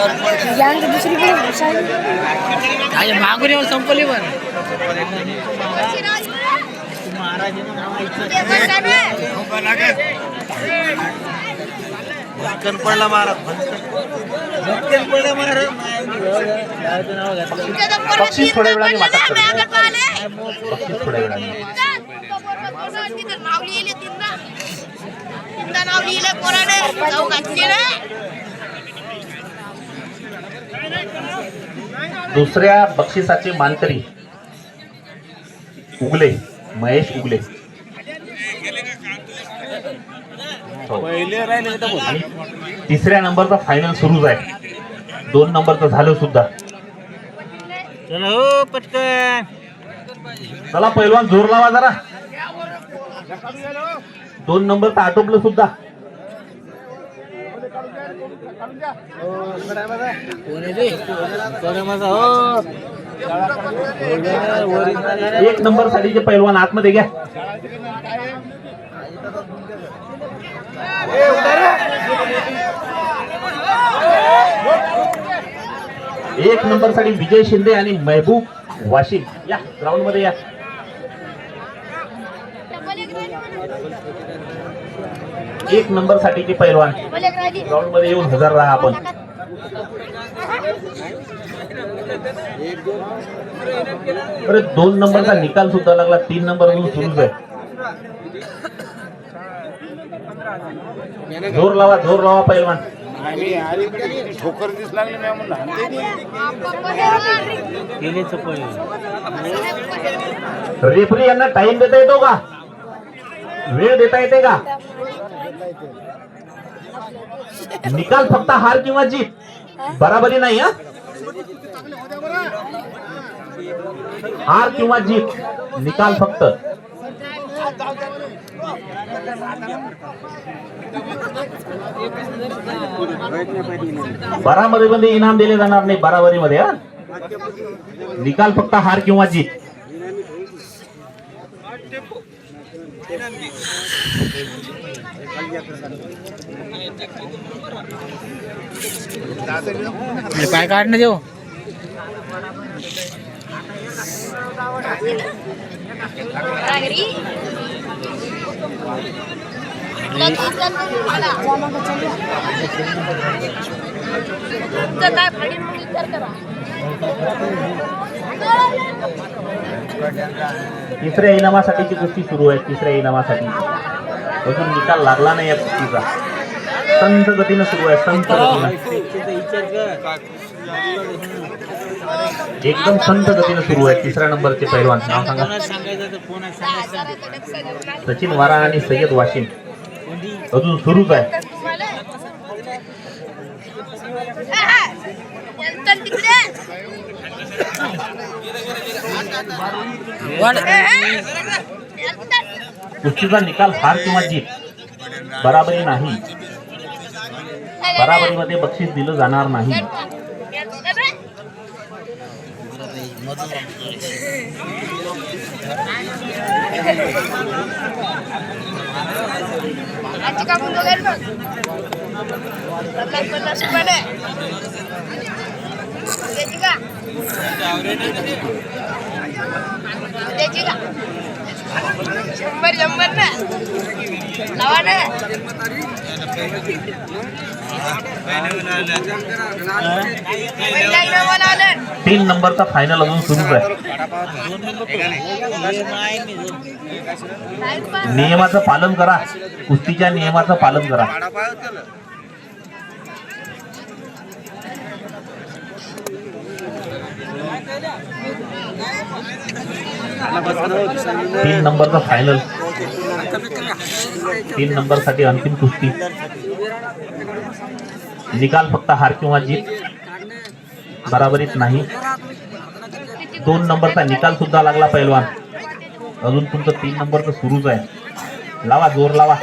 दुसरी मागून येऊन संपली पण पडला महाराज बक्षीस थोड्या वेळाने वाटप करतो. बक्षीस थोड्या वेळाने. दुसऱ्या बक्षिसाचे मानकरी उगले, महेश उगले. आणि तिसऱ्या नंबरचा फायनल सुरूच आहे. 2 नंबरचं झालं सुद्धा. चला पहिलवान जोर लावा जरा. 2 नंबरचं आटोपलं सुद्धा. एक नंबर साठीचे पैलवान आतमध्ये घ्या. एक नंबर साठी विजय शिंदे आणि महबूब वाशिम या ग्राउंड मध्ये या. एक नंबर साठीचे पैलवान ग्राउंड मध्ये येऊन हजर राहा. आपण बरं 2 नंबरचा निकाल सुद्धा लागला. 3 नंबर अजून सुरूच आहे. जोर लावा पैलवान. ठोकर दिसला रेफरी यांना टाइम देता येतो का? वेळ देता येते का? निकाल फक्त हार किंवा जीत, बराबरी नाही. हार किंवा जीत, निकाल फक्त. बारामध्ये मध्ये इनाम दिले जाणार नाही. बराबरीमध्ये निकाल फक्त हार किंवा जीत. काय काढणं देऊ तिसऱ्या इनामासाठीची कुस्ती सुरू आहे. तिसऱ्या इनामासाठी अजून निकाल लागला नाही या कुस्तीचा. संत गतीनं सुरू आहे. संत गतीनं, एकदम संत गतीनं सुरू आहे. तिसऱ्या नंबरचे पैलवान नाव सांगा. सचिन वारा आणि सय्यद वाशिम अजून सुरूच आहे. कुस्तीचा निकाल हार किंवा जीत, बराबरी नाही. बराबरीमध्ये बक्षीस दिलं जाणार नाही. तीन नंबरचा फायनल अजून सुरूच आहे. नियमाचं पालन करा. कुस्तीच्या नियमाचं पालन करा. तीन नंबरचा फायनल. 3 नंबर साठी अंतिम कुस्ती. निकाल फक्त हार किंवा जीत, बराबरीत नाही. 2 नंबरचा निकाल सुद्धा लागला पैलवान. अजून तुमचं 3 नंबरचं सुरूच आहे. लावा, जोर लावा.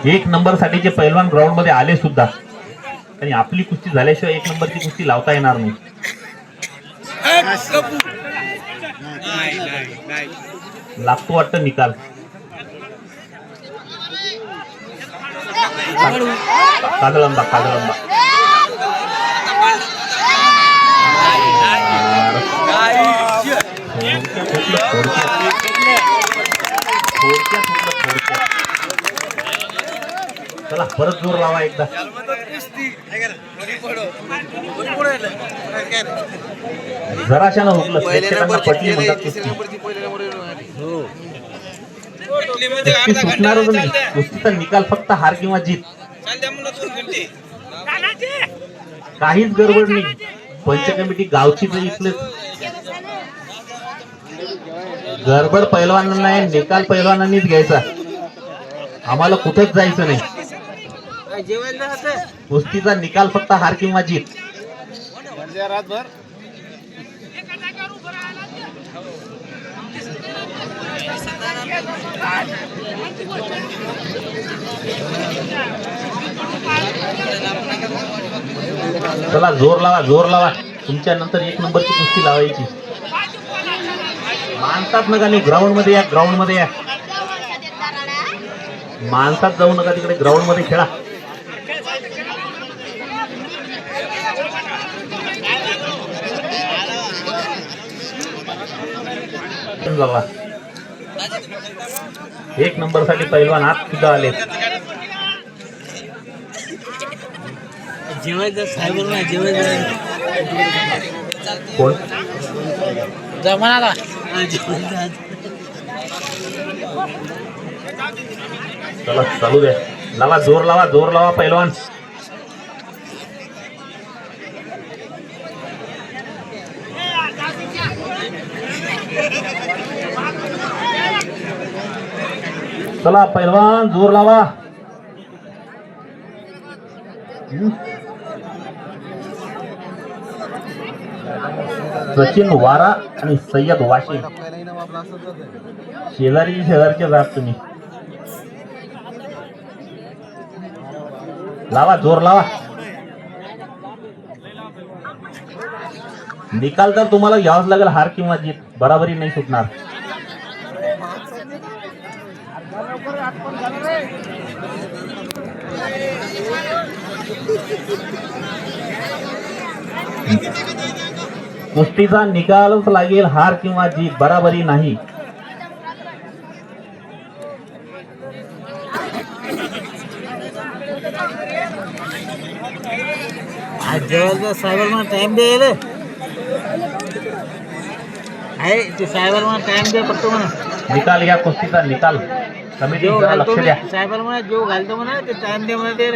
एक नंबर साठीचे पैलवान ग्राउंड मध्ये आले सुद्धा. आणि आपली कुस्ती झाल्याशिवाय 1 नंबरची कुस्ती लावता येणार नाही. लागतो वाटतं निकाल. काजळंबा काजळंबा चला परत जोर लावा एकदा. जराशानं हुकलं प्रेक्षकांना पटली म्हणतात कुस्ती. कुस्ती सुटणारच नाही. कुस्तीचा निकाल फक्त हार किंवा जीत. काहीच गडबड नाही. पंच कमिटी गावची इथले गडबड पैलवानांना नाही, निकाल पैलवानांनीच घ्यायचा. आम्हाला कुठेच जायचं नाही. कुस्तीचा निकाल फक्त हार किंवा जीत. चला जोर लावा जोर लावा. तुमच्या नंतर एक नंबरची कुस्ती लावायची. माणसात नका नाही, ग्राउंड मध्ये या, ग्राउंड मध्ये या. माणसात जाऊ नका, तिकडे ग्राउंड मध्ये खेळा. एक नंबर साठी पैलवान आत सुद्धा आले. कोण जमानाला चला चालू द्या. लावा जोर लावा पैलवान. चला पैलवान जोर लावा. सचिन वारा आणि सय्यद वाशिम शेजारचे जात तुम्ही. लावा जोर लावा. निकाल तर तुम्हाला घ्यावाच लागेल, हार किंवा जीत. बराबरी नाही सुटणार. कुस्तीचा निकालच लागेल, हार किंवा जीत. बराबरी नाही. साहेबर मला टाइम द्यायला आहे. ते साहेबर मला टाइम द्या पडतो म्हणा. निकाल घ्या कुस्तीचा निकाल. कमिटी लक्ष द्या. साहेबर म्हणा जो घालतो म्हणा ते टाइम द्या म्हणा. ते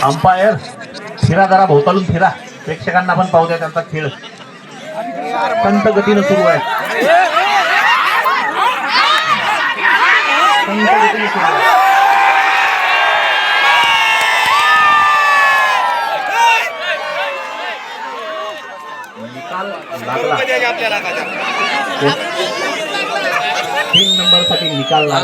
अंपायर फिरा, जरा भोवतालून फिरा. प्रेक्षकांना पण पाहू द्या त्यांचा खेळ. संत गतीनं सुरू आहे. संत गतीनं सुरू आहे. निकाल लागला. 3 नंबर साठी निकाल लागला.